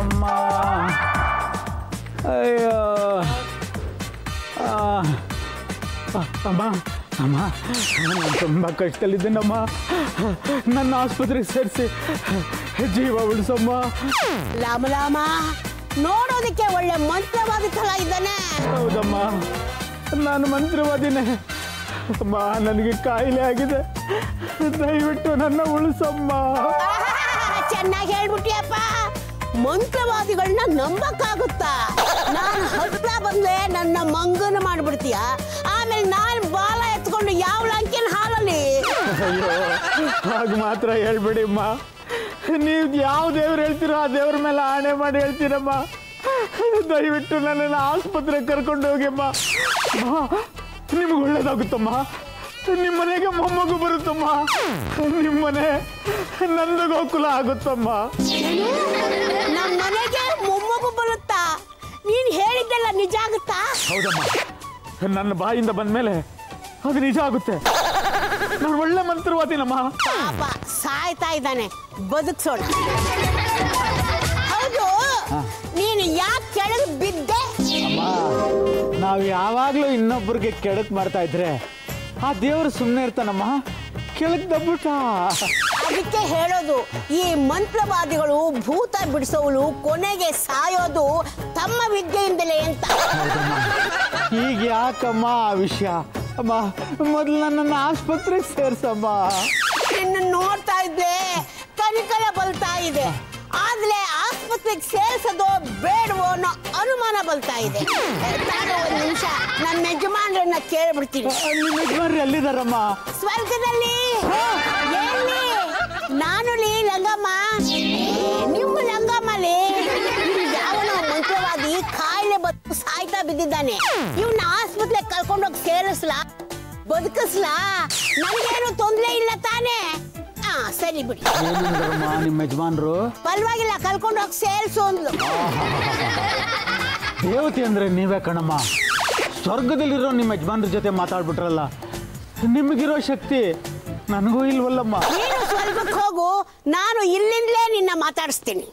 ಅಮ್ಮ ಅಯ್ಯೋ ಅಮ್ಮ ಅಮ್ಮ ನಾನು ತುಂಬ ಕಷ್ಟದಲ್ಲಿದ್ದೇನಮ್ಮ. ನನ್ನ ಆಸ್ಪತ್ರೆಗೆ ಸೇರಿಸಿ ಜೀವ ಉಳಿಸಮ್ಮ. ಲಾಮ ನೋಡೋದಕ್ಕೆ ಒಳ್ಳೆ ಮಂತ್ರವಾದಿ ಥರ ಇದ್ದಾನೆ. ಹೌದಮ್ಮ, ನಾನು ಮಂತ್ರವಾದಿನೇ ಅಮ್ಮ. ನನಗೆ ಕಾಯಿಲೆ ಆಗಿದೆ, ದಯವಿಟ್ಟು ನನ್ನ ಉಳಿಸಮ್ಮ. ಚೆನ್ನಾಗಿ ಹೇಳ್ಬಿಟ್ಟಿಯಪ್ಪ. ಮಂತ್ರವಾದಿಗಳನ್ನ ನಂಬಕ್ಕಾಗುತ್ತಾ? ನಾನು ಹತ್ರ ಬಂದ್ರೆ ನನ್ನ ಮಂಗನ ಮಾಡ್ಬಿಡ್ತೀಯ, ಆಮೇಲೆ ನಾನು ಬಾಲ ಎತ್ಕೊಂಡು ಯಾವ ಲಂಕಿನ ಹಾಲಲ್ಲಿ. ಅಯ್ಯೋ ಹಾಗೆ ಮಾತ್ರ ಹೇಳ್ಬೇಡಿ ಅಮ್ಮ. ನೀವು ಯಾವ ದೇವ್ರು ಹೇಳ್ತೀರೋ ಆ ದೇವ್ರ ಮೇಲೆ ಆಣೆ ಮಾಡಿ ಹೇಳ್ತೀರಮ್ಮ. ದಯವಿಟ್ಟು ನನ್ನನ್ನು ಆಸ್ಪತ್ರೆಗೆ ಕರ್ಕೊಂಡು ಹೋಗಿಮ್ಮ. ನಿಮ್ಗೆ ಒಳ್ಳೇದಾಗುತ್ತಮ್ಮ. ನಿಮ್ಮ ಮನೆಗೆ ಮೊಮ್ಮಗು ಬರುತ್ತಮ್ಮ. ನಿಮ್ಮ ಮನೆ ನಂದು ಗೋಕುಲ ಆಗುತ್ತಮ್ಮ. ನಮ್ಮ ಮನೆಗೆ ಮೊಮ್ಮಗು ಬರುತ್ತಾ? ನೀನು ಹೇಳಿದ್ದೆಲ್ಲ ನಿಜ ಆಗುತ್ತಾ? ಹೌದಮ್ಮ, ನನ್ನ ಬಾಯಿಂದ ಬಂದ್ಮೇಲೆ ಅದು ನಿಜ ಆಗುತ್ತೆ. ನಾನು ಒಳ್ಳೆ ಮಂತ್ರವಾದಿನಮ್ಮ. ಪಾಪ ಸಾಯ್ತಾ ಇದ್ದಾನೆ, ಬದುಕ್ಸೋಣ. ಹೌದು, ನೀನು ಯಾಕೆ ಕೆಳಗೆ ಬಿದ್ದೆ? ಅಮ್ಮ, ನಾವು ಯಾವಾಗಲೂ ಇನ್ನೊಬ್ಬರಿಗೆ ಕೆಡಕ್ ಮಾಡ್ತಾ ಇದ್ರೆ ಆ ದೇವರು ಸುಮ್ಮನೆ ಇರ್ತಾನಮ್ಮ. ಕೆಳಗೆ ದಬ್ಬಿಟ್ಟ. ಅದಕ್ಕೆ ಹೇಳೋದು, ಈ ಮಂತ್ರವಾದಿಗಳು ಭೂತ ಬಿಡಿಸೋಳು ಕೊನೆಗೆ ಸಾಯೋದು ತಮ್ಮ ವಿದ್ಯೆಯಿಂದಲೇ ಅಂತ. ಈಗ ಯಾಕಮ್ಮ ಆ ವಿಷಯ? ಅಮ್ಮ, ಮೊದಲು ನನ್ನನ್ನು ಆಸ್ಪತ್ರೆಗೆ ಸೇರ್ಸಮ್ಮ. ನಿನ್ನ ನೋಡ್ತಾ ಇದ್ದೆ ಕನಿಕರ ಬಲ್ತಾ ಇದೆ, ಆದ್ರೆ ಆಸ್ಪತ್ರೆಗೆ ಸೇರಿಸೋದು ಬೇಡವೋ ಅನ್ನೋ ಅನುಮಾನ ಬಲ್ತಾ ಇದೆ. ಒಂದು ನಿಮಿಷ, ನನ್ನ ಯಜಮಾನ್ರನ್ನ ಕೇಳ್ಬಿಡ್ತೀನಿ. ನಿಮ್ಮ ಯಜಮಾನ್ರು ಎಲ್ಲಿದ್ದಾರಮ್ಮ? ಸ್ವರ್ಗದಲ್ಲಿ. ಎಲ್ಲಿ? ನಾನು ಲಂಗಮ್ಮ, ನಿಮ್ಮ ಲಂಗಮ್ಮಲಿ. ಯಾವನೋ ಮಂತ್ರವಾದಿ ಕಾಯಿಲೆ ಬದುಕು ಸಾಯ್ತಾ ಬಿದ್ದಿದ್ದಾನೆ. ಇವನ್ನ ಆಸ್ಪತ್ರೆಗೆ ಕರ್ಕೊಂಡೋಗಿ ಸೇರಿಸ್ಲಾ, ಬದುಕಿಸ್ಲಾ? ನನಗೇನು ತೊಂದರೆ ಇಲ್ಲ ತಾನೇ? ಸರಿ ಬಿಡಿ. ನಿಮ್ಮ ಯಜಮಾನ್ರು ಪರವಾಗಿಲ್ಲ, ಕರ್ಕೊಂಡೋಗಿ ಸೇರಿಸು ಅಂದ್ಲು. ದೇವತೆ ಅಂದ್ರೆ ನೀವೇ ಕಣಮ್ಮ. ಸ್ವರ್ಗದಲ್ಲಿರೋ ನಿಮ್ಮ ಯಜಮಾನ್ರ ಜೊತೆ ಮಾತಾಡ್ಬಿಟ್ರಲ್ಲ, ನಿಮಗಿರೋ ಶಕ್ತಿ ನನಗೂ ಇಲ್ವಲ್ಲಮ್ಮ. ನೀನು ಸ್ವರ್ಗಕ್ಕೆ ಹೋಗು, ನಾನು ಇಲ್ಲಿಂದಲೇ ನಿನ್ನ ಮಾತಾಡಿಸ್ತೀನಿ.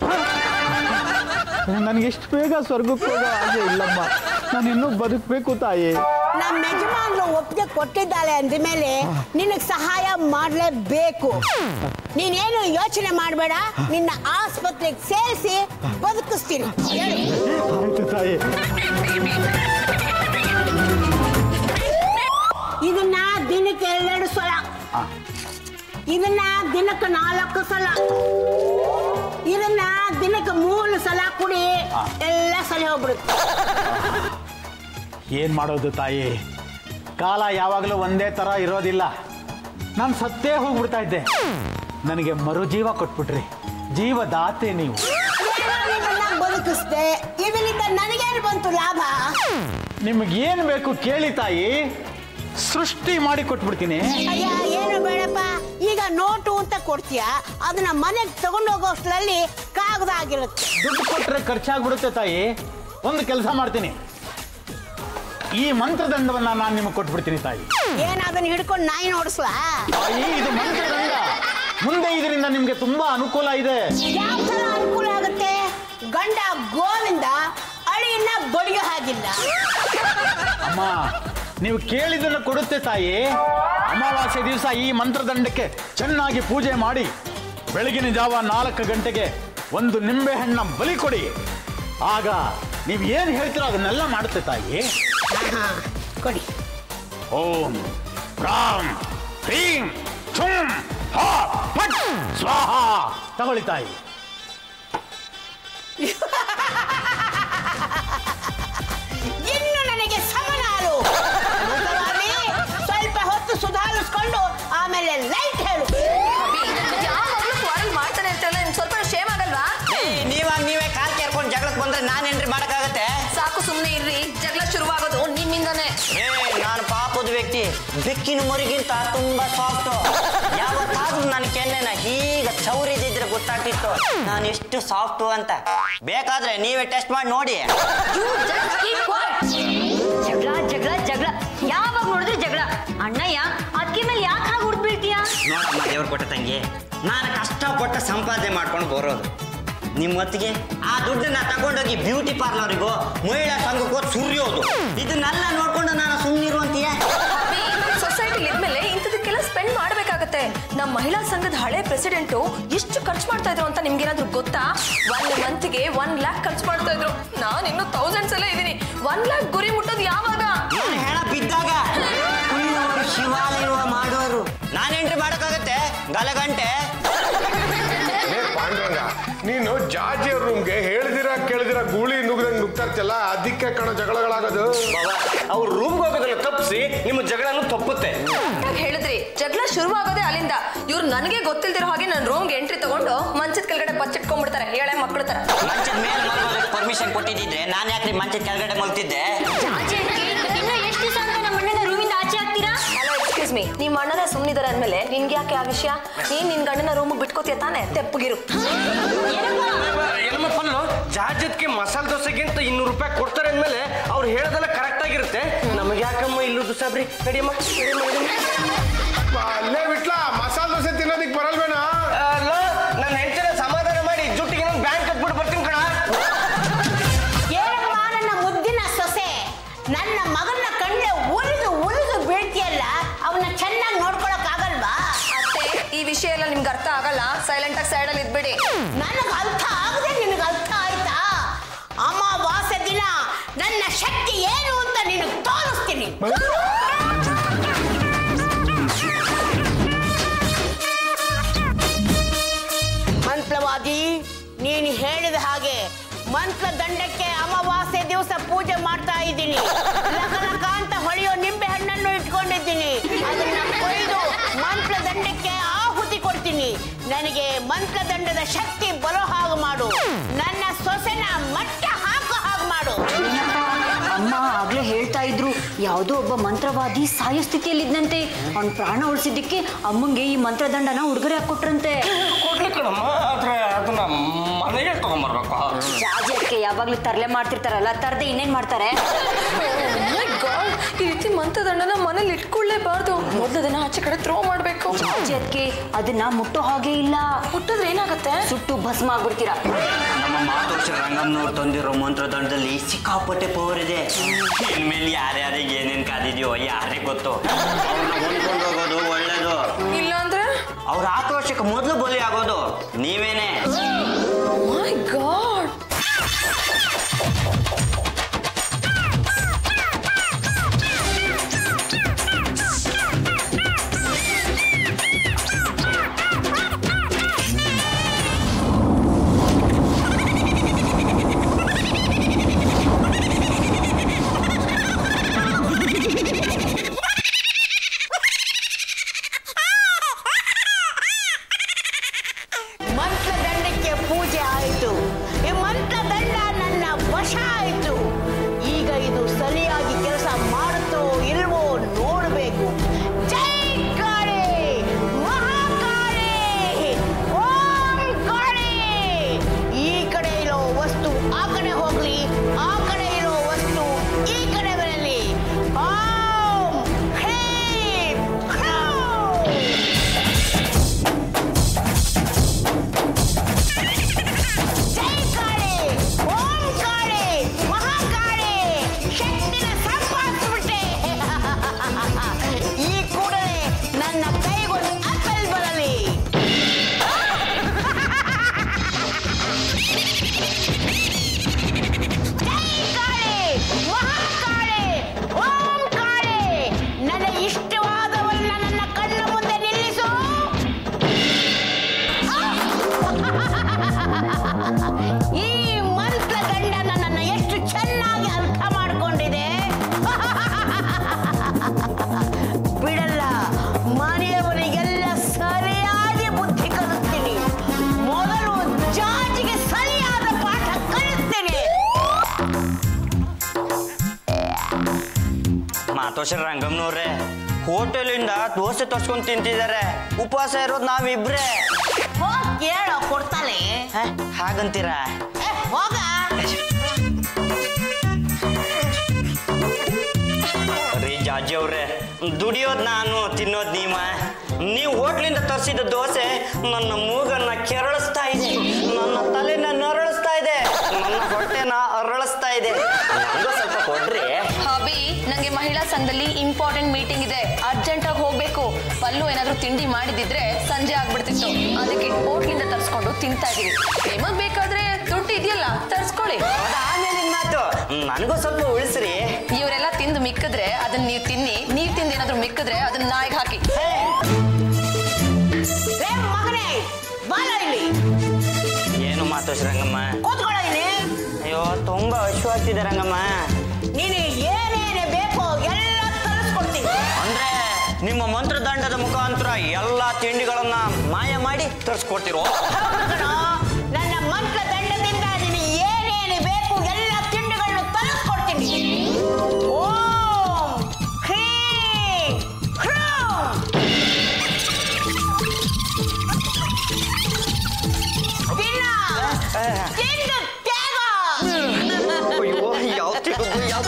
ನನಗೆ ಎಷ್ಟು ಬೇಗ ಸ್ವರ್ಗಕ್ಕೆ ಹೋಗೋ ಹಾಗೆ ಇಲ್ಲಮ್ಮ. ನಾನು ಇನ್ನೂ ಬದುಕಬೇಕು ತಾಯಿ. ನಮ್ಮ ಯಜಮಾನ್ರು ಒಪ್ಪಿಗೆ ಕೊಟ್ಟಿದ್ದಾಳೆ ಅಂದ ಮೇಲೆ ನಿನಗೆ ಸಹಾಯ ಮಾಡಲೇಬೇಕು. ನೀನೇನು ಯೋಚನೆ ಮಾಡಬೇಡ, ನಿನ್ನ ಆಸ್ಪತ್ರೆಗೆ ಸೇರಿಸಿ ಬದುಕಿಸ್ತೀನಿ. ಆಯ್ತು ತಾಯಿ. ಇದನ್ನ ದಿನಕ್ಕೆ 2 ಸಲ, ಇದನ್ನ ದಿನಕ್ಕೆ 4 ಸಲ, ಇದನ್ನ ದಿನಕ್ಕೆ 3 ಸಲ ಕುಡಿ, ಎಲ್ಲ ಸಲ ಹೋಗ್ಬಿಡುತ್ತೆ. ಏನ್ ಮಾಡೋದು ತಾಯಿ, ಕಾಲ ಯಾವಾಗಲೂ ಒಂದೇ ತರ ಇರೋದಿಲ್ಲ. ನಾನು ಸತ್ತೇ ಹೋಗ್ಬಿಡ್ತಾ ಇದ್ದೆ, ನನಗೆ ಮರುಜೀವ ಕೊಟ್ಬಿಟ್ರಿ. ಜೀವದಾತೆ ನೀವು. ಬದುಕಿಸ್ದೆ, ಇದರಿಂದ ನನಗೇನು ಬಂತು ಲಾಭ? ನಿಮಗೇನು ಬೇಕು ಕೇಳಿ ತಾಯಿ, ಸೃಷ್ಟಿ ಮಾಡಿ ಕೊಟ್ಬಿಡ್ತೀನಿ. ಅಯ್ಯ, ಏನು ಬೇಡಪ್ಪ. ಈಗ ನೋಟು ಅಂತ ಕೊಡ್ತೀಯ, ಅದನ್ನ ಮನೆಗೆ ತಗೊಂಡು ಹೋಗೋಷ್ಟರಲ್ಲಿ ಕಾಗದ ಆಗಿರುತ್ತೆ. ದುಡ್ಡು ಕೊಟ್ರೆ ಖರ್ಚಾಗ್ಬಿಡುತ್ತೆ ತಾಯಿ. ಒಂದು ಕೆಲಸ ಮಾಡ್ತೀನಿ, ಈ ಮಂತ್ರದಂಡವನ್ನ ನಾನು ನಿಮಗೆ ಕೊಟ್ಬಿಡ್ತೀನಿ ತಾಯಿ. ಏನ್ ಅದನ್ನ ಹಿಡ್ಕೊಂಡು ನಾಯಿ ನೋಡಿಸ್ಲಾ? ತಾಯಿ, ಇದು ಮಂತ್ರದಂಡ. ಮುಂದೆ ಇದರಿಂದ ನಿಮ್ಗೆ ತುಂಬಾ ಅನುಕೂಲ ಇದೆ. ಯಾವ ತರ ಅನುಕೂಲ ಆಗುತ್ತೆ? ಗಂಡ ಗೋವಿಂದ ಅಳಿಯನ್ನ ಬಡಿಯೋ ಹಾಗಿಲ್ಲ. ಅಮ್ಮ, ನೀವು ಕೇಳಿದ್ದನ್ನು ಕೊಡುತ್ತೆ ತಾಯಿ. ಅಮಾವಾಸ್ಯೆ ದಿವಸ ಈ ಮಂತ್ರದಂಡಕ್ಕೆ ಚೆನ್ನಾಗಿ ಪೂಜೆ ಮಾಡಿ ಬೆಳಗಿನ ಜಾವ 4 ಗಂಟೆಗೆ ಒಂದು ನಿಂಬೆ ಹಣ್ಣ ಬಲಿ ಕೊಡಿ. ಆಗ ನೀವು ಏನು ಹೇಳ್ತೀರೋ ಅದನ್ನೆಲ್ಲ ಮಾಡುತ್ತೆ ತಾಯಿ. ಕೊಡಿ. ಓಂ ರಾಮ್ ಹ್ರೀಂ ಛುಂ ಹಾ ಫಟ್ ಸ್ವಾಹ. ತಗೊಳ್ಳಿ ತಾಯಿ. ಇನ್ನು ನನಗೆ ಸಮನಾಲು. ಸ್ವಲ್ಪ ಹೊತ್ತು ಸುಧಾರಿಸ್ಕೊಂಡು ಆಮೇಲೆ ಲೈಟ್ ಹೇಳು. ಮಾಡ್ತಾನೆ ಇರ್ತಾರಲ್ಲ, ನಿಮ್ಗೆ ಸ್ವಲ್ಪ ಶೇಮ್ ಆಗಲ್ವಾ? ನೀವೇ ಕಾಲ್ ಕೇರ್ಕೊಂಡು ಜಗಳಕ್ಕೆ ಬಂದ್ರೆ ನಾನೇನ್ರಿ ಮಾಡಕ್ಕಾಗತ್ತೆ? ಸಾಕು, ಸುಮ್ಮನೆ ಇರ್ರಿ. ಜಗಳ ಶುರುವಾಗೋದು ನಿಮ್ಮಿಂದಾನೆ. ನಾನು ಪಾಪದ ವ್ಯಕ್ತಿ, ಬೆಕ್ಕಿನ ಮರಿಗಿಂತ ತುಂಬಾ ಸಾಫ್ಟ್. ಯಾವತ್ತಾದ್ರೂ ನನ್ನ ಕೆನ್ನೆನ ಹೀಗ ಚೌರಿದಿದ್ರೆ ಗೊತ್ತಾಗ್ತಿತ್ತು ನಾನು ಎಷ್ಟು ಸಾಫ್ಟ್ ಅಂತ. ಬೇಕಾದ್ರೆ ನೀವೇ ಟೆಸ್ಟ್ ಮಾಡಿ ನೋಡಿ. ಜಗಳ ಜಗಳ ಜಗಳ, ಯಾವಾಗ ನೋಡಿದ್ರೆ ಜಗಳ. ಅಣ್ಣಯ್ಯ, ಅಕ್ಕಿ ಮೇಲೆ ಯಾಕೆ ಹಾಗೆ ಹುಡ್ಬಿಡ್ತೀಯ? ನೋಡಮ್ಮ ದೇವ್ರು ಕೊಟ್ಟ ತಂಗಿ, ನಾನು ಕಷ್ಟಪಟ್ಟು ಸಂಪಾದನೆ ಮಾಡ್ಕೊಂಡು ಬರೋದು. ನಿಮ್ಮ ಹೊತ್ತಿಗೆ ಆ ದುಡ್ಡನ್ನ ತಗೊಂಡೋಗಿ ಬ್ಯೂಟಿ ಪಾರ್ಲರಿಗೂ ಮಹಿಳಾ ಸಂಘಕ್ಕೂ ಸುರಿಯೋದು, ಇದನ್ನೆಲ್ಲ ನೋಡ್ಕೊಂಡು ನಾನು ಸುಮ್ಮನಿರುವಂತೀಯ. ಸೊಸೈಟಿಲಿ ಇದ್ಮೇಲೆ ಇಂಥದಕ್ಕೆಲ್ಲ ಸ್ಪೆಂಡ್ ಮಾಡ್ಬೇಕಾಗತ್ತೆ. ನಮ್ಮ ಮಹಿಳಾ ಸಂಘದ ಹಳೆ ಪ್ರೆಸಿಡೆಂಟು ಎಷ್ಟು ಖರ್ಚು ಮಾಡ್ತಾ ಇದ್ರು ಅಂತ ನಿಮ್ಗೇನಾದ್ರೂ ಗೊತ್ತಾ? 1 ಮಂತ್ಗೆ 1 lakh ಖರ್ಚು ಮಾಡ್ತಾ ಇದ್ರು. ನಾನು ಇನ್ನು ಥೌಸಂಡ್ಸ್ ಎಲ್ಲ ಇದೀನಿ. 1 lakh ಗುರಿ ಮುಟ್ಟೋದು ಯಾವಾಗ? ಹೇಳ ಬಿದ್ದಾಗ ಶಿವಾಲಯ ಮಾಡೋರು. ನಾನು ಎಂಟ್ರಿ ಮಾಡೋಕ್ಕಾಗತ್ತೆ ಗಲಗಂಟೆ. ಪಾಂಡ್ರಂಗ, ನೀನು ಜಾಜಿ ಅವ್ರ ರೂಮ್ಗೆ ಹೇಳ್ದಿರ ಕೇಳ್ದಿರ ಗೂಳಿ ನುಗ್ದಂಗ್ ನುಗ್ತಾ ಇರ್ತಲ್ಲ, ಅದಕ್ಕೆ ಕಣ ಜಗಳಗಳಾಗೋದು. ಅವ್ರ ರೂಮ್ಗೆ ಹೋಗೋದನ್ನ ತಪ್ಪಿಸಿ ನಿಮ್ಮ ಜಗಳನು ತಪ್ಪುತ್ತೆ. ಹೇಳಿದ್ರಿ ಜಗಳ ಶುರುವಾಗೋದೇ ಅಲ್ಲಿಂದ. ಇವ್ರು ನನಗೆ ಗೊತ್ತಿಲ್ದಿರೋ ಹಾಗೆ ನನ್ನ ರೂಮ್ಗೆ ಎಂಟ್ರಿ ತಗೊಂಡು ಮಂಚದ ಕೆಳಗಡೆ ಬಚ್ಚಿಟ್ಕೊಂಡ್ಬಿಡ್ತಾರೆ, ಹೇಳೆ ಮಕ್ಕಳು ತರ. ಮಂಚದ ಮೇಲೆ ಮಲ್ಗೋದಕ್ಕೆ ಪರ್ಮಿಷನ್ ಕೊಟ್ಟಿದ್ದಿದ್ರೆ ನಾನು ಯಾಕೆ ಮಂಚದ ಕೆಳಗಡೆ ಮಲ್ತಿದ್ದೆ? ಇನ್ನು ಎಷ್ಟು ದಿವಸ ಅಂತ ನಮ್ಮ ಅಣ್ಣನ ರೂಮಿಂದ ಆಚೆ ಆಗ್ತೀರಾ? ಹಲೋ, ಎಕ್ಸ್ಕ್ಯೂಸ್ ಮೀ, ನಿಮ್ಮ ಅಣ್ಣನ ಸುಮ್ಮನಿದ್ದಾರೆ ಅಂದ್ಮೇಲೆ ನಿನ್ಗೆ ಯಾಕೆ ಆ ವಿಷಯ? ನೀನ್ ನಿನ್ ಗಂಡನ ರೂಮಿಗೆ ಬಿಟ್ಕೋತೀಯ ತಾನೆ? ತೆಪ್ಪಗಿರು. ಜಾಜತ್ಗೆ ಮಸಾಲೆ ದೋಸೆಗಿಂತ 200 ರೂಪಾಯಿ ಕೊಡ್ತಾರೆ ಅಂದ್ಮೇಲೆ ಅವ್ರು ಹೇಳೋದೆಲ್ಲ ಕರೆಕ್ಟ್ ಆಗಿರುತ್ತೆ. ನಮಗೆ ಯಾಕಮ್ಮ ಇಲ್ಲೂ ಸಾಬ್ರಿ ಕಡಿಯಮ್ಮ. ಅಲ್ಲೇ ಬಿಟ್ಲ ಮಸಾಲೆ ದೋಸೆ ತಿನ್ನೋದಿಕ್ ಬರಲ್ವೇಣ? ನನ್ನ ಹೆಂಡತಿನ ಸಮಾಧಾನ ಮಾಡಿ ಜುಟ್ಟಿಗೆ ನಾನು ಬ್ಯಾಂಕ್ ಕಟ್ಬಿಟ್ಟು ಬರ್ತೀನಿ ಕಣ. ಏನಮ್ಮ ನನ್ನ ಮುದ್ದಿನ ಸೊಸೆ, ನನ್ನ ಮಗನ ಕಂಡ್ರೆ ಉರಿದು ಉರಿದು ಬೀಳ್ತಿಯಲ್ಲ, ಅವನ್ನ ಚೆನ್ನಾಗಿ ನೋಡ್ಕೊಳಕ್ ಆಗಲ್ವಾ? ಅತ್ತೆ, ಈ ವಿಷಯ ಎಲ್ಲ ನಿಮ್ಗೆ ಅರ್ಥ ಆಗಲ್ಲ. ಸೈಲೆಂಟ್ ಆಗಿ ಸೈಡಲ್ಲಿ ಇದ್ಬಿಡಿ. ನನಗೆ ಅರ್ಥ ಆಗದೆ ನಿನಗೆ ಅರ್ಥ ಆಯ್ತಾ? ಅಮಾವಾಸ್ಯೆ ದಿನ ನನ್ನ ಶಕ್ತಿ ಏನು ಅಂತ ನಿನಗೆ ತೋರಿಸ್ತೀನಿ. ಮಂತ್ರವಾದಿ, ನೀನು ಹೇಳಿದ ಹಾಗೆ ಮಂತ್ರ ದಂಡಕ್ಕೆ ಅಮಾವಾಸ್ಯೆ ದಿವಸ ಪೂಜೆ ಮಾಡ್ತಾ ಇದ್ದೀನಿ. ಲಕಲಕ ಅಂತ ಹೊಳೆಯೋ ನಿಂಬೆ ಹಣ್ಣನ್ನು ಇಟ್ಕೊಂಡಿದ್ದೀನಿ. ಅದನ್ನ ಕೊಯ್ದು ಮಂತ್ರ ದಂಡಕ್ಕೆ ಆಹುತಿ ಕೊಡ್ತೀನಿ. ನನಗೆ ಮಂತ್ರದಂಡದ ಶಕ್ತಿ ಬರೋ ಹಾಗೆ ಮಾಡು. ನನ್ನ ಸೊಸೆನ ಮಟ್ಟ ಹಾಕೋ ಹಾಗೆ ಮಾಡು. ಅಮ್ಮ ಆಗ್ಲೇ ಹೇಳ್ತಾ ಇದ್ರು, ಯಾವುದೋ ಒಬ್ಬ ಮಂತ್ರವಾದಿ ಸಾಯೋ ಸ್ಥಿತಿಯಲ್ಲಿದ್ದಂತೆ. ಅವ್ನ ಪ್ರಾಣ ಉಳಿಸಿದ್ದಕ್ಕೆ ಅಮ್ಮಂಗೆ ಈ ಮಂತ್ರದಂಡನ ಉಡುಗೊರೆ ಹಾಕೊಟ್ರಂತೆ. ಆದ್ರೆ ಅದನ್ನ ಮನೆಗೆ ತಗೊಂಡ್ಬರ್ಬೇಕು. ಜಾಜಕ್ಕೆ ಯಾವಾಗ್ಲೂ ತರಲೆ ಮಾಡ್ತಿರ್ತಾರಲ್ಲ, ತರದೆ ಇನ್ನೇನ್ ಮಾಡ್ತಾರೆ? ಈ ರೀತಿ ಮಂತ್ರದಂಡನ ಮನೇಲಿ ಇಟ್ಕೊಳ್ಳೇಬಾರ್ದು. ಮೊದಲದನ್ನ ಆಚೆ ಕಡೆ ಥ್ರೋ ಮಾಡ್ಬೇಕು. ಜಾಜಕ್ಕೆ ಅದನ್ನ ಮುಟ್ಟೋ ಹಾಗೆ ಇಲ್ಲ. ಮುಟ್ಟಿದ್ರೆ ಏನಾಗುತ್ತೆ? ಸುಟ್ಟು ಭಸ್ಮ ಆಗ್ಬಿಡ್ತೀರಾ. ನಮ್ಮ ಮಾತೋಷ ರಂಗಮ್ಮನವ್ರು ತಂದಿರೋ ಮಂತ್ರದಂಡದಲ್ಲಿ ಸಿಕ್ಕಾಪಟ್ಟೆ ಪವರ್ ಇದೆ. ಇನ್ಮೇಲೆ ಯಾರ್ಯಾರಿಗೆ ಏನೇನ್ ಕಾದಿದ್ಯೋ ಯಾರಿಗೆ ಗೊತ್ತು. ಅವ್ರನ್ನ ಹೊಂದ್ಕೊಂಡು ಹೋಗೋದು ಒಳ್ಳೇದು. ಇಲ್ಲ ಅಂದ್ರೆ ಅವ್ರ ಆಕ್ರೋಶಕ್ಕೆ ಮೊದಲು ಬಲಿ ಆಗೋದು ನೀವೇನೆ. ಮೈ ಗಾಡ್. ಮಂತ್ರದಂಡಕ್ಕೆ ಪೂಜೆ ಆಯಿತು. ಈ ಮಂತ್ರದಂಡ ನನ್ನ ವಶ ಆಯಿತು. ಈಗ ಇದು ಸರಿಯಾಗಿ ಕೆಲಸ ಮಾಡುತ್ತೋ ಇಲ್ವೋ ನೋಡಬೇಕು. ಜೈ ಕಾಳಿ, ಮಹಾಕಾಳಿ, ಓಂ ಕಾಳಿ. ಈ ಕಡೆ ಇರೋ ವಸ್ತು ಆ ಕಡೆ ಹೋಗ್ಲಿ, ಆ ಕಡೆ ಇರೋ ವಸ್ತು ಈ ಕಡೆ ಬರಲಿ. ಓಂ ಹ್ರೀಂ ಹ್ರೌಂ. ಜೈ ಕಾಳಿ, ಓಂ ಕಾಳಿ, ಮಹಾಕಾಳಿ. ಶಕ್ತಿನ ಸಂಪಾದಿಸ್ಬಿಟ್ಟೆ. ಈ ಕೂಡಲೇ ನನ್ನ ಕೈಗೊಂದು ಅಪ್ಪಲ್ ಬರಲಿ. ಜೈ ಕಾಳಿ, ಮಹಾಕಾಳಿ, ಓಂ ಕಾಳಿ. ನನಗೆ ಇಷ್ಟವಾದವನ್ನ ನನ್ನ ಕಣ್ಣ ಮುಂದೆ ನಿಲ್ಲಿಸು. ಈ ಮಂತ್ರದಂಡ ನನ್ನನ್ನು ಎಷ್ಟು ಚೆನ್ನಾಗಿ ಅರ್ಥ ಮಾಡಿಕೊಂಡಿದೆ. ಬಿಡಲ್ಲ, ಮನೆಯವರಿಗೆಲ್ಲ ಸರಿಯಾಗಿ ಬುದ್ಧಿ ಕಲಿಸ್ತೀನಿ. ಮೊದಲು ಜಾಜಿಗೆ ಸರಿಯಾದ ಪಾಠ ಕಲಿಸ್ತೀನಿ. ಮಾತೋಷ ರಂಗಮ್ಮನವ್ರೆ, ಹೋಟೆಲಿಂದ ದೋಸೆ ತರ್ಸ್ಕೊಂಡ್ ತಿಂತಿದ್ದಾರೆ. ಉಪವಾಸ ಇರೋದು ನಾವಿಬ್ರೇ. ಹೋಗ್ ಕೇಳೋ, ಕೊಡ್ತಾಳೆ. ಹಾಗಂತೀರಾ? ಹೋಗ. ರೀ ಜಾಜಿ ಅವ್ರೆ, ದುಡಿಯೋದ್ ನಾನು, ತಿನ್ನೋದ್ ನೀವು ಹೋಟ್ಲಿಂದ ತರ್ಸ್ ಬಸಿದ ದೋಸೆ ನನ್ನ ಮೂಗನ್ನ ಕೆರಳಿಸ್ತಾ ಇದೆ, ನನ್ನ ತಲೆನ ನರಳಿಸ್ತಾ ಇದೆ, ನನ್ನ ಹೊಟ್ಟೆನ ಅರಳಿಸ್ತಾ ಇದೆ. ನಂಗೂ ಸ್ವಲ್ಪ ಕೊಡ್ರಿ. ಹಬಿ, ನಂಗೆ ಮಹಿಳಾ ಸಂಘದಲ್ಲಿ ಇಂಪಾರ್ಟೆಂಟ್ ಮೀಟಿಂಗ್ ಇದೆ, ಅರ್ಜೆಂಟ್ ಆಗಿ ಹೋಗ್ಬೇಕು. ಪಲ್ಲು ಏನಾದ್ರೂ ತಿಂಡಿ ಮಾಡಿದಿದ್ರೆ ಸಂಜೆ ಆಗ್ಬಿಡ್ತಿತ್ತು, ಅದಕ್ಕೆ ಹೋಟ್ಲಿಂದ ತರ್ಸ್ಕೊಂಡು ತಿಂತಾ ಇದೀವಿ. ನಿಮಗ್ ಬೇಕಾದ್ರೆ ದುಡ್ಡು ಇದೆಯಲ್ಲ, ತರ್ಸ್ಕೊಳ್ಳಿ. ಆಮೇಲೆ ಮಾತು, ನನಗೂ ಸ್ವಲ್ಪ ಉಳಿಸ್ರಿ. ಇವರೆಲ್ಲ ತಿಂದು ಮಿಕ್ಕಿದ್ರೆ ಅದನ್ನ ನೀವು ತಿನ್ನಿ, ನೀವ್ ತಿಂದು ಏನಾದ್ರೂ ಮಿಕ್ಕಿದ್ರೆ ಅದನ್ನ ನಾಯಿಗೆ ಹಾಕಿ. ಮಗನೇ ಬಾಲ ಇಲ್ಲಿ. ಏನು ಮಾತು ರಂಗಮ್ಮ? ಕೂತ್ಕೊಳ್ಳ ಇಲ್ಲಿ. ಅಯ್ಯೋ ತುಂಬಾ ಹಸಿವಾಗ್ತಿದೆ ರಂಗಮ್ಮ. ನೀನು ಏನೇನೇ ಬೇಕೋ ಎಲ್ಲ ತರಿಸ್ಕೊಡ್ತೀನಿ. ಅಂದ್ರೆ ನಿಮ್ಮ ಮಂತ್ರದಂಡದ ಮುಖಾಂತರ ಎಲ್ಲಾ ತಿಂಡಿಗಳನ್ನ ಮಾಯ ಮಾಡಿ ತರಿಸ್ಕೊಡ್ತಿರೋ? ನನ್ನ ಮಂತ್ರ ದಂಡದಿಂದ ನೀನು ಏನೇನು ಬೇಕು ಎಲ್ಲ ತಿಂಡಿಗಳನ್ನು ತರಿಸ್ಕೊಡ್ತೀನಿ. ಓಂ ಹ್ರೀಂ ಹ್ರೂಂ. ತಿಂದು ತ್ಯಾಗ. ಅಯ್ಯೋ ಯಾವ ತಿಂದು ಯಾವ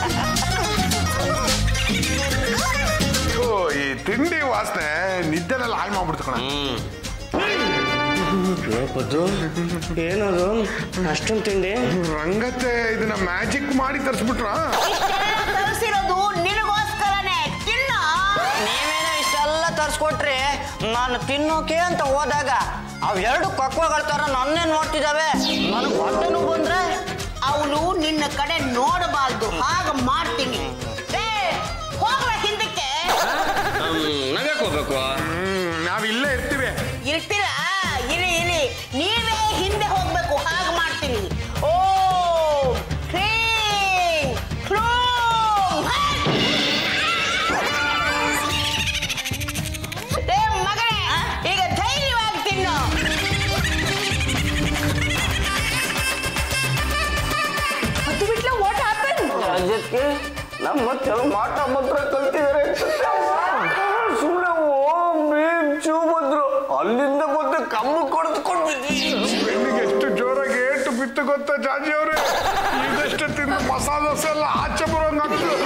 ಈ ತಿಂಡಿ ವಾಸನೆ ನಿದ್ದೆನೆಲ್ಲ ಹಾಳು ಮಾಡ್ಬಿಡ್ತು ಕಣ. ಏನದು ಅಷ್ಟೊಂದು ತಿಂಡಿ? ರಂಗತ್ತೆ ಇದನ್ನ ಮ್ಯಾಜಿಕ್ ಮಾಡಿ ತರಿಸ್ಬಿಟ್ರ? ತರಿಸಿರೋದು ನಿನಗೋಸ್ಕರನೇ. ತಿನ್ನ. ನೀವೇನೋ ಇಷ್ಟೆಲ್ಲ ತರಿಸ್ಕೊಟ್ರಿ, ನಾನು ತಿನ್ನೋಕೆ ಅಂತ ಹೋದಾಗ ಅವೆರಡು ಕಕ್ವಗಳ ತರ ನನ್ನೇ ನೋಡ್ತಿದ್ದಾವೆ. ನನಗೆ ಹೊಟ್ಟೆನೂ ಬಂದ್ರೆ ಅವಳು ನಿನ್ನ ಕಡೆ ನೋಡಬಾರ್ದು, ಹಾಗ ಮಾಡ್ತೀನಿ. ಹೋಗುವ ಹಿಂದಕ್ಕೆ. ನಾವ್ಯಾಕೆ ಹೋಗ್ಬೇಕು? ನಾವಿಲ್ಲೇ ಇರ್ತೀವಿ. ಇರ್ತೀರಾ? ಇರಿ ಇರಿ, ನೀವೇ ಹಿಂದೆ ಹೋಗ್ಬೇಕು, ಹಾಗೆ ಮಾಡ್ತೀನಿ. ಓ ಹ್ರೀಂ ಹ್ರೂಂ. ಮಗನೇ, ಈಗ ಧೈರ್ಯವಾಗಿ ತಿನ್ನು. ಅದು ಬಿಟ್ಲ ವಾಟ್ ಹ್ಯಾಪನ್? ರಾಜ್ಯಕ್ಕೆ ನಮ್ಮ ಕೆಲವು ಮಾಟ ಮಂತ್ರ ಕಲ್ತಿದ್ದಾರೆ. ಸುಮ್ಮನೆ ಓಂ ಭೀಮ್ ಚೂ ಬಂದ್ರು, ಅಲ್ಲಿಂದ ಬಂದು ಕಮ್ಮು ಕೊಡ್ಕೊಂಡು ಬೆನ್ನಿಗೆ ಎಷ್ಟು ಜೋರಾಗಿ ಏಟು ಬಿತ್ತು ಗೊತ್ತಾ ಜಾಜಿ ಅವ್ರೆ? ಇದಷ್ಟು ತಿಂದು ಮಸಾಲ ದೋಸೆ ಎಲ್ಲ ಆಚೆ ಬರೋಂಗಾಗ್ತದೆ.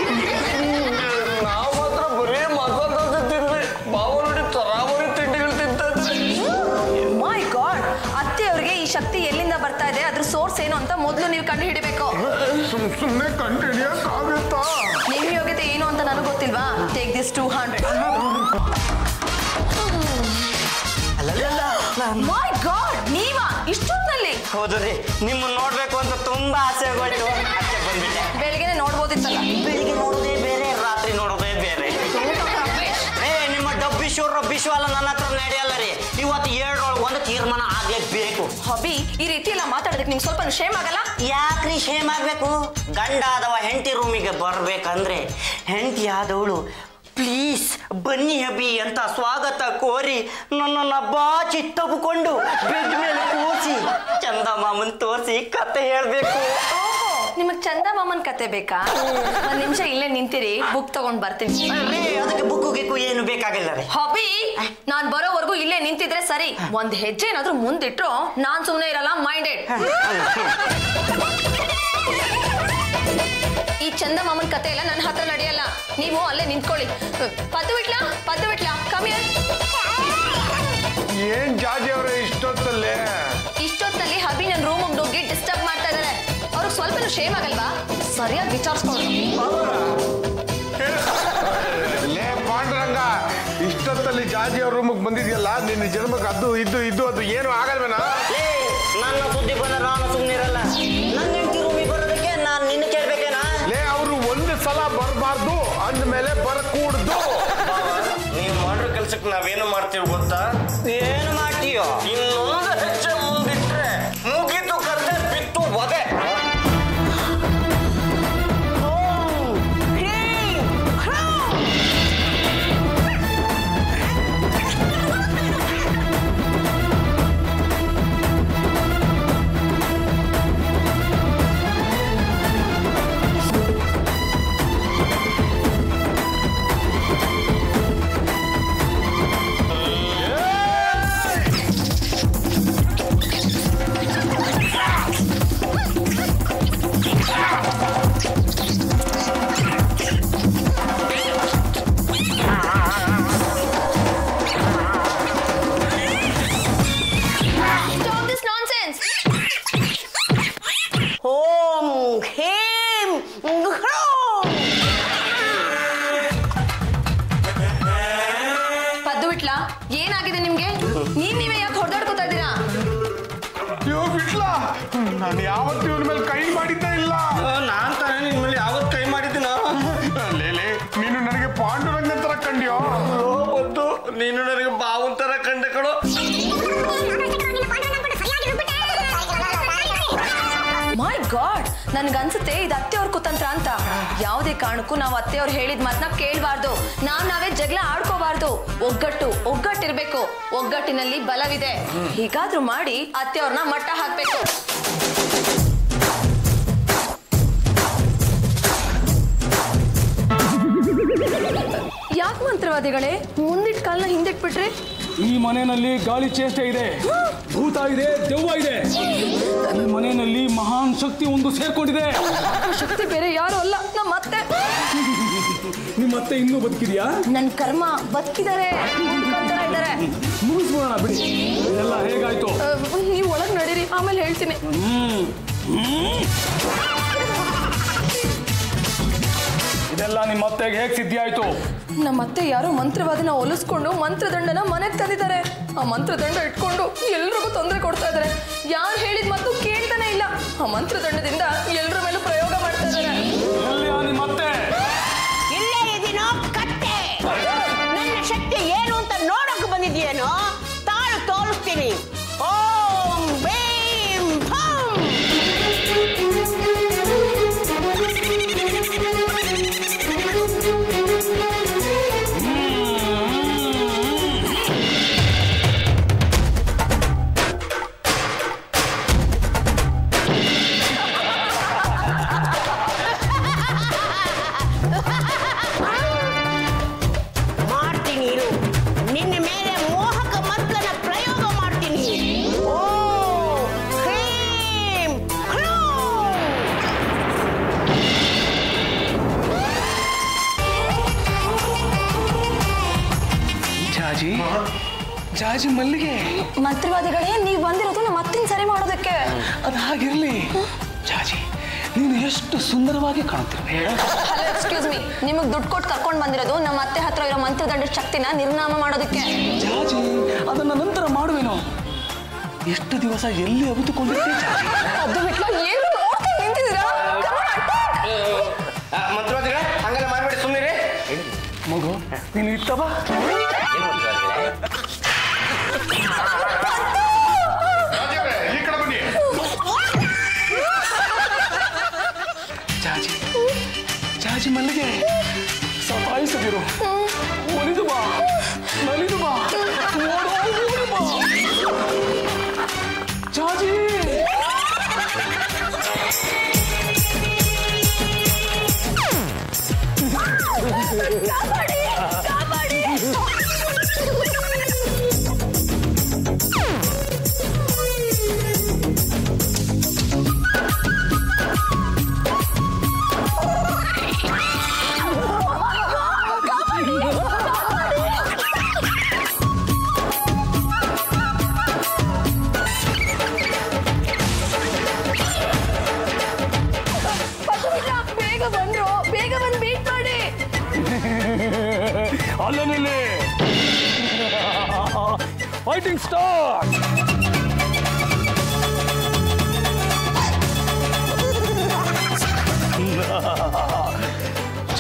ನಾವು ಮಾತ್ರ ಬರೀ ಮಸಾಲ ದೋಸೆ ತಿಂದ್ವಿ. ಬಾವ ನೋಡಿ ತರಾವರಿ ತಿಂಡಿಗಳು ತಿಂತ ಇದ್ವಿ. ಮೈ ಗಾಡ್, ಅತ್ತೆಯವ್ರಿಗೆ ಈ ಶಕ್ತಿ ಎಲ್ಲಿಂದ ಬರ್ತಾ ಇದೆ, ಅದ್ರ ಸೋರ್ಸ್ ಏನು ಅಂತ ಮೊದಲು ನೀವು ಕಂಡು ಹಿಡಿಬೇಕು. ಸುಮ್ಮನೆ ಕಂಡು ಹಿಡಿಯಕ್ಕಾಗುತ್ತಾ? ನಿಮ್ಮ ಯೋಗ್ಯತೆ ಏನು ಅಂತ ನನಗೆ ಗೊತ್ತಿಲ್ವಾ? Take this 200. ಮೈ ಗಾಡ್, ನೀವಾ ಇಷ್ಟೊತ್ತಿನಲ್ಲಿ? ಹೌದು ರೀ, ನಿಮ್ಮನ್ನ ನೋಡ್ಬೇಕು ಅಂತ ತುಂಬಾ ಆಸೆ ಆಗೋಯ್ತು, ಅದಕ್ಕೆ ಬಂದ್ಬಿಟ್ಟೆ. ಬೆಳಿಗ್ಗೆ ನೋಡ್ಬೋದಿತ್ತಲ್ಲ. ಬೆಳಿಗ್ಗೆ ನೋಡೋದೇ ಬೇರೆ, ರಾತ್ರಿ ನೋಡೋದೇ ಬೇರೆ. ನಿಮ್ಮ ಡಬ್ಬಿಶ್ವ ಅಲ್ಲ, ನನ್ನ ಹತ್ರ ನಡೆಯಲ್ಲ ರೀ. ಇವತ್ತು 7 ಒಂದು ತೀರ್ಮಾನ ಆಗ್ಲೇಬೇಕು. ಹಬಿ, ಈ ರೀತಿ ಎಲ್ಲ ಮಾತಾಡೋದಕ್ಕೆ ನಿಮ್ಗೆ ಸ್ವಲ್ಪ ಶೇಮ್ ಆಗಲ್ಲ? ಯಾಕ್ರಿ ಶೇಮ್ ಆಗ್ಬೇಕು? ಗಂಡ ಆದವ ಹೆಂಡತಿ ರೂಮಿಗೆ ಬರ್ಬೇಕಂದ್ರೆ ಹೆಂಡತಿ ಆದವಳು ಪ್ಲೀಸ್ ಬನ್ನಿ ಹಬಿ ಅಂತ ಸ್ವಾಗತ ಕೋರಿ ನನ್ನನ್ನ ಬಾಚಿ ತಬ್ಕೊಂಡು ಬೆಡ್ ಮೇಲೆ ಕೂರಿಸಿ ಚಂದಮಾಮನ್ ತೋರಿಸಿ ಕತೆ ಹೇಳ್ಬೇಕು. ನಿಮಗ್ ಚಂದ ಮಾಮನ್ ಕತೆ ಬೇಕಾ? ಒಂದ್ ನಿಮಿಷ ಇಲ್ಲೇ ನಿಂತಿರಿ, ಬುಕ್ ತಗೊಂಡ್ ಬರ್ತೀನಿ. ಅದಕ್ಕೆ ಬುಕ್ಕು ಗಿಕ್ಕು ಏನು ಬೇಕಾಗಿಲ್ಲ ರೀ. ಹಬಿ, ನಾನ್ ಬರೋವರೆಗೂ ಇಲ್ಲೇ ನಿಂತಿದ್ರೆ ಸರಿ. ಒಂದ್ ಹೆಜ್ಜೆ ಏನಾದ್ರೂ ಮುಂದಿಟ್ರು ನಾನ್ ಸುಮ್ನೆ ಇರಲ್ಲ, ಮೈಂಡೆಡ್. ಈ ಚಂದ ಮಾಮನ್ ಕತೆ ಎಲ್ಲ ನನ್ನ ಹತ್ರ ನಡೆಯಲ್ಲ, ನೀವು ಅಲ್ಲೇ ನಿಂತ್ಕೊಳ್ಳಿ. ಪದ್ದು ಬಿಟ್ಲಾ ಕಮ್ಮಿ. ಏನ್ ಜಾಜಿ ಅವ್ರೆ ಇಷ್ಟೊತ್ತಲ್ಲಿ ಹಬಿ ನನ್ನ ರೂಮ್ ಹೋಗಿ ಡಿಸ್ಟರ್ಬ್ ಮಾಡ್ತಾ ಇದಾರೆ. ಅವ್ರಿಗೆ ಸ್ವಲ್ಪ ಶೇಮ್ ಆಗಲ್ವಾ? ಸರಿಯಾಗಿ ವಿಚಾರಿಸ್ಕೊಂಡು. ಲೇ ಪಾಂಡುರಂಗ, ಇಷ್ಟೊತ್ತಲ್ಲಿ ಜಾಜಿ ಅವ್ರ ರೂಮಿಗೆ ಬಂದಿದ್ಯಲ್ಲ, ನಿನ್ನ ಜನ್ಮಕ್ಕೆ ಅದು ಏನು ಆಗಲ್ವೇನಾ? ನನ್ನ ಸುದ್ದಿ ಬಂದ ನಾನು ಸುಮ್ಮನಿರಲ್ಲ. ನನ್ನ ಹೆಂಡತಿ ರೂಮಿಗೆ ಬರೋದಕ್ಕೆ ನಾನು ನಿನ್ನ ಕೇಳ್ಬೇಕೇನಾ? ಲೇ, ಅವರು ಒಂದು ಸಲ ಬರಬಾರ್ದು ಅಂದ್ಮೇಲೆ ಬರಕೂಡ್ದು. ನೀವು ಮಾಡೋ ಕೆಲ್ಸಕ್ಕೆ ನಾವೇನು ಮಾಡ್ತೀವಿ ಗೊತ್ತಾ? ಏನು ಮಾಡ್ತೀಯೋ? ಇನ್ನೊಂದು ಹೆಜ್ಜೆ ಮುಂದಿಟ್ರೆ ಮುಗಿತು ಕತೆ, ಬಿತ್ತು ಒದೆ. ನಾನು ಯಾವತ್ತೂ ಇವನ ಮೇಲೆ ಕೈ ಮಾಡಿದ್ದೇ ಇಲ್ಲ. ನಾನ್ ತಾನೇ ನಿನ್ ಮೇಲೆ ಯಾವತ್ತು ಕೈ ಮಾಡಿದ್ದೀನ? ಲೇಲೆ, ನೀನು ನನಗೆ ಪಾಂಡುರಂಗನ್ ತರ ಕಂಡ್ಯೋ. ಮತ್ತು ನೀನು ನನಗೆ ಬಾವನ್ ತರ ಕಂಡೆ ಕಣೋ. ಮೈ ಗಾಡ್, ನನ್ಗನ್ಸುತ್ತೆ ಇದು ಅತ್ತೆಯವ್ರ ಕುತಂತ್ರ ಅಂತ. ಯಾವುದೇ ಕಾರಣಕ್ಕೂ ನಾವು ಅತ್ತೆಯವ್ರು ಹೇಳಿದ ಮಾತನ್ನ ಕೇಳಬಾರ್ದು. ನಾವೇ ಜಗಳ ಆಡ್ಕೋಬಾರ್ದು. ಒಗ್ಗಟ್ಟಿರ್ಬೇಕು. ಒಗ್ಗಟ್ಟಿನಲ್ಲಿ ಬಲವಿದೆ. ಹೀಗಾದ್ರೂ ಮಾಡಿ ಅತ್ತೆಯವ್ರನ್ನ ಮಟ್ಟ ಹಾಕ್ಬೇಕು. ಯಾಕೆ ಮಂತ್ರವಾದಿಗಳೇ ಮುಂದಿಟ್ ಕಾಲ್ನ ಹಿಂದಿಟ್ಬಿಟ್ರಿ? ಈ ಮನೆಯಲ್ಲಿ ಗಾಳಿ ಚೇಷ್ಟೆ ಇದೆ, ಭೂತ ಇದೆ, ದೆವ್ವ ಇದೆ. ಈ ಮನೆಯಲ್ಲಿ ಮಹಾನ್ ಶಕ್ತಿ ಒಂದು ಸೇರ್ಕೊಂಡಿದೆ. ಶಕ್ತಿ ಬೇರೆ ಯಾರು ಅಲ್ಲ, ನಮ್ಮ ಅತ್ತೆ. ನಿಮ್ಮತ್ತೆ ಇನ್ನೂ ಬದುಕಿದ್ಯಾ? ನನ್ ಕರ್ಮ ಬದುಕಿದ್ದಾರೆ. ಮುಗಿಸ್ಬೋಣ ಬಿಡಿ. ಇದೆಲ್ಲ ಹೇಗಾಯ್ತು? ನೀವು ಒಳಗ್ ನಡೀರಿ, ಆಮೇಲೆ ಹೇಳ್ತೀನಿ. ಇದೆಲ್ಲ ನಿಮ್ಮ ಅತ್ತೆಗೆ ಹೇಗೆ ಸಿದ್ಧಿ ಆಯ್ತು? ನಮ್ಮ ಅತ್ತೆ ಯಾರೋ ಮಂತ್ರವಾದಿನ ಒಲಿಸ್ಕೊಂಡು ಮಂತ್ರದಂಡನ ಮನೆಗೆ ತಂದಿದ್ದಾರೆ. ಆ ಮಂತ್ರದಂಡ ಇಟ್ಕೊಂಡು ಎಲ್ರಿಗೂ ತೊಂದರೆ ಕೊಡ್ತಾ ಇದಾರೆ. ಯಾರು ಹೇಳಿದ ಮಾತು ಕೇಳ್ತಾನೆ ಇಲ್ಲ. ಆ ಮಂತ್ರದಂಡದಿಂದ ಎಲ್ರ ಮೇಲೂ ಪ್ರಯೋಗ ಮಾಡ್ತಾ ಇದ್ದಾರೆ. ನಿಮ್ಮ ಅತ್ತೆ ಇಲ್ಲೇ ಇದೀನೋ ಕಟ್ಟೆ. ನನ್ನ ಶಕ್ತಿ ಏನು ಅಂತ ನೋಡಕ್ ಬಂದಿದ್ಯೇನೋ? ತಾಳು ತೋರಿಸ್ತೀನಿ. ಓಂ ಭೀಂ ಭಂ. ಮಾಡ್ತೀನಿ ಇರು. ನಿನ್ನ ಮೇಲೆ ಮೋಹಕ ಮಂತ್ರನ ಪ್ರಯೋಗ ಮಾಡ್ತೀನಿ. ಓಂ ಹ್ರೀಂ ಹ್ರೂಂ. ಜಾಜಿ, ಜಾಜಿ ಮಲ್ಲಿಗೆ. ಮಂತ್ರವಾದಿಗಳೇ, ನೀವು ಬಂದಿರೋದು ನಮ್ಮ ಅತ್ತಿನ ಸರಿ ಮಾಡೋದಕ್ಕೆ. ಅದು ಹಾಗಿರ್ಲಿ. ಜಾಜಿ, ನೀನು ಎಷ್ಟು ಸುಂದರವಾಗಿ ಕಾಣುತ್ತಿರುವೆ. Hello, excuse me. ನಿಮಗೆ ದುಡ್ಡು ಕೊಟ್ಟು ಕರ್ಕೊಂಡು ಬಂದಿರೋದು ನಮ್ಮ ಅತ್ತೆ ಹತ್ರ ಇರೋ ಮಂತ್ರದಂಡ ಶಕ್ತಿನ ನಿರ್ನಾಮ ಮಾಡೋದಕ್ಕೆ. ಜಾಜಿ, ಅದನ್ನ ನಂತರ ಮಾಡುವೆನು. ಎಷ್ಟು ದಿವಸ ಎಲ್ಲಿ ಅವಿತುಕೊಂಡಿರ್ತೀಯ ಜಾಜಿ? ಅದು ಬಿಟ್ಟು ಏನು ನೋಡ್ತಾ ನಿಂತಿದ್ದೀರಾ? ಮಂತ್ರವಾದಿಗಳ ಹಂಗೆಲ್ಲ ಮಾಡ್ಬೇಡಿ, ಸುಮ್ಮನೆ ಮಗು, ನೀನು ಇತ್ತ ಬಾ. ಈ ಕಡೆ ಬನ್ನಿ. ಜಾಜಿ, ಜಾಜಿ ಮಲ್ಲಿಗೆ, ಸತಾಯಿಸದಿರು. ಒಲಿದು ಬಾ, ನಲಿದು ಬಾ, ಓಡೋಡಿ ಬಾ. ಜಾಜಿ, ಬೇಗ ಬಂದು ಬೀಟ್ ಮಾಡಿ. ಅಲ್ಲ ನಿಲ್ಲಿ. Fighting start.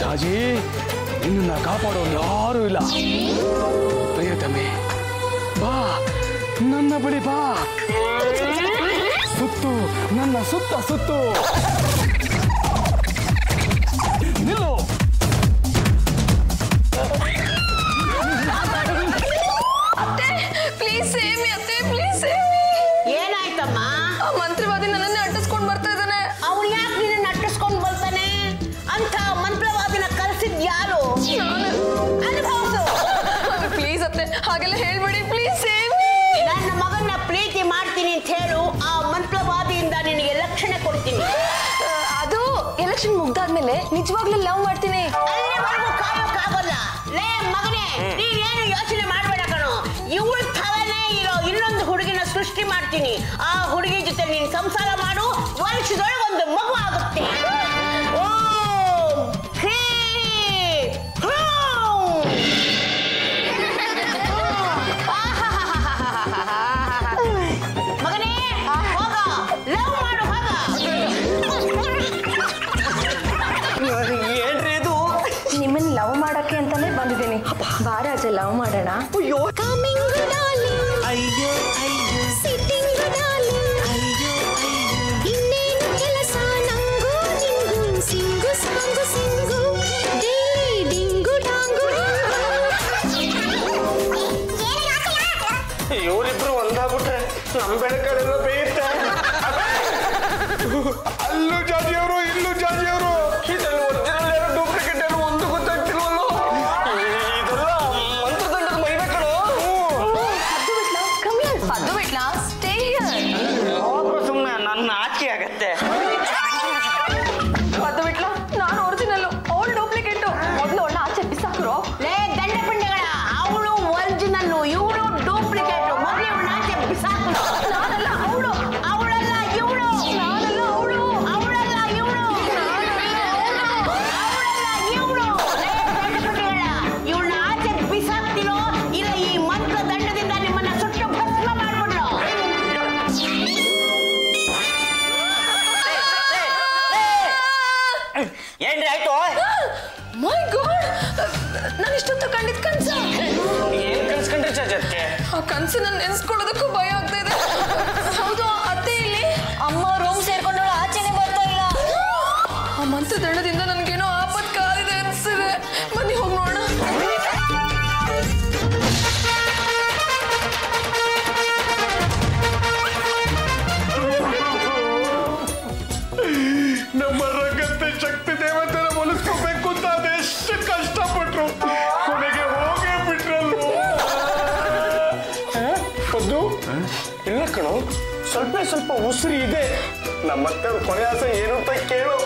ಜಾಜಿ, ನಿನ್ನ ಕಾಪಾಡೋರು ಯಾರೂ ಇಲ್ಲ. ಪ್ರಿಯತಮೆ, ಬಾ, ನನ್ನ ಬಳಿ ಬಾ. ಸುತ್ತು, ನನ್ನ ಸುತ್ತ ಸುತ್ತು. ನಿಲ್ಲು. ಅತ್ತೆ, ಪ್ಲೀಸ್ ಸೇವ್ ಮೀ. ಅತ್ತೆ, ಪ್ಲೀಸ್ ಸೇವ್ ಮೀ. ಏನಾಯ್ತಮ್ಮ? ಆ ಮಂತ್ರವಾದಿ ನನ್ನನ್ನೇ ಅಟ್ಟಿಸ್ಕೊಂಡು ಬರ್ತಾ ಇದ್ದಾನೆ. ಅವ್ರು ಯಾಕೆ ನಿನ್ನ ಅಟ್ಟಿಸ್ಕೊಂಡು ಬರ್ತಾನೆ? ಅಂತ ಮಂತ್ರವಾದಿನ ಕಲ್ಸಿದ್ ಯಾರು? ಅನುಭವಿಸು. ಪ್ಲೀಸ್ ಅತ್ತೆ, ಹಾಗೆಲ್ಲ ಹೇಳ್ಬೇಡಿ. Please save me. ನನ್ನ ಮಗನ ಪ್ರೀತಿ ಮಾಡ್ತೀನಿ ಅಂತ ಹೇಳು. ಆ ಮಂತ್ರವಾದಿಯಿಂದ ನಿನಗೆ ಲಕ್ಷಣ ಕೊಡ್ತೀನಿ. ಅದು ಎಲೆಕ್ಷನ್ ಮುಗ್ದಾದ್ಮೇಲೆ ನಿಜವಾಗ್ಲೂ ಲವ್ ಮಾಡ್ತೀನಿ. ಅಲ್ಲಿವರೆಗೂ ಕಾಯೋಕ್ಕಾಗಲ್ಲ. ಲೇ ಮಗನೇ, ನೀನೇನು ಯೋಚನೆ ಮಾಡ್ಬೇಡ ಕಣೋ. ಇವಳ ಥರನೇ ಇರೋ ಇನ್ನೊಂದು ಹುಡುಗಿನ ಸೃಷ್ಟಿ ಮಾಡ್ತೀನಿ. ಆ ಹುಡುಗಿ ಜೊತೆ ನೀನು ಸಂಸಾರ ಮಾಡು. ವರ್ಷದೊಳಗೆ ಒಂದು ಮಗು ಆಗುತ್ತೆ. ಓಂ ಹ್ರೀಂ ಹ್ರೂಂ. ಮಗನೇ, ಹೋಗ ಲವ್ ಲವ್ ಮಾಡೋಣ. ಅಯ್ಯೋ ಅಯ್ಯೋ ಇನ್ನೇನು ಕೆಲಸ ನಂಗೂ ನಿಂಗೂ ಸಿಂಗು ಸಾಂಗು ಸಿಂಗು ಡಿಂಗು ಡಾಂಗು. ಇವರಿಬ್ರು ಒಂದಾಗ್ಬಿಟ್ರೆ ನಮ್ ಬೆಳಕಡೆಲ್ಲ ಬೇಯುತ್ತೆ. ಅಲ್ಲೂ ಜಾತಿಯವರು ಇಲ್ಲೂ ಜಾತಿಯವರು, ಇದರಲ್ಲಿ ಒರಿಜಿನಲ್ ಯಾರು ಡೂಪ್ಲಿಕೇಟ್ ಯಾರು ಒಂದು ಗೊತ್ತಾಗ್ತಿಲ್ವಲ್ಲೋ. ಇದೆಲ್ಲ ಮಂತ್ರದಂಡದ ಮಹಿಮೆ ಕಣೋ. ಅದು ಬಿಟ್ಲಾ ಸ್ಟೇ ಹಿಯರ್. ಸುಮ್ಮನೆ ನನ್ನ ಆಚೆ ಆಗತ್ತೆ. ಅದು ಬಿಟ್ಲಾ ನಾನು ಒರಿಜಿನಲ್ ಅವಳು ಡೂಪ್ಲಿಕೇಟ್. ಮೊದಲು ಅವಳನ್ನ ಆಚೆ ಬಿಸಾಕ್ರೋ. ಲೇ ಗಂಡ ಪಿಂಡಿಗಳ, ಅವಳು ಒರಿಜಿನಲ್ ಇವಳು ಡೂಪ್ಲಿಕೇಟ್. ಮೊದಲು ಇವಳು ಆಚೆ ಬಿಸಾಕು. ನಾನಲ್ಲ ಅವಳು. ಅವಳಲ್ಲ ಇವಳು. ನಾನಲ್ಲ ಅವಳು. ಅವಳಲ್ಲ ಇವಳು. ಇವಳನ್ನ ಆಚೆ ಬಿಸಾಕ್ತಿರೋ ಇಲ್ಲ ಈ ಮಂತ್ರ ದಂಡದಿಂದ ನಿಮ್ಮನ್ನ ಸುಟ್ಟು ಭಸ್ಮ ಮಾಡ್ಬಿಡ್ಲು. ಏನ್ರಿ ಆಯ್ತು? ಮೈ ಗಾಡ್, ನಾನು ಇಷ್ಟೊತ್ತು ಕಂಡಿದ್ ಕನ್ಸ. ಏನ್ ಕನ್ಸ್ಕೊಂಡ್ರಿ ಚಾಚಕ್ಕೆ? ಆ ಕನ್ಸನ್ನ ನೆನ್ಸ್ಕೊಳ್ಳೋದಕ್ಕೂ ಭಯ ಆಗ್ತಾ ಇದೆ. ಹೌದು, ಅತ್ತೆ ಇಲ್ಲಿ ಅಮ್ಮ ರೂಮ್ ಸೇರ್ಕೊಂಡವಳು ಆಚೆನೆ ಬರ್ತಾ ಇಲ್ಲ. ಆ ಮಂತ್ರ ದಂಡದಿಂದ ನನ್ಗೇನೋ ಆಪತ್ ಕಾಲಿದೆ ಅನ್ಸಿದೆ. ಬನ್ನಿ ಹೋಗಿ ನೋಡೋಣ. ನಮ್ಮ ರಂಗತ್ತೆ ಶಕ್ತಿ ದೇವತೆನ ಒಲಿಸ್ಕೋಬೇಕು ಅಂತ ಅದೆಷ್ಟು ಕಷ್ಟಪಟ್ರು, ಕೊನೆಗೆ ಹೋಗೇ ಬಿಟ್ರಲ್ವ. ಪದ್ದು ಇಲ್ಲ ಕಣೋ, ಸ್ವಲ್ಪ ಉಸಿರಿ ಇದೆ. ನಮ್ಮತ್ತೆ ಕೊನೆ ಆಸೆ ಏನು ಅಂತ ಕೇಳು.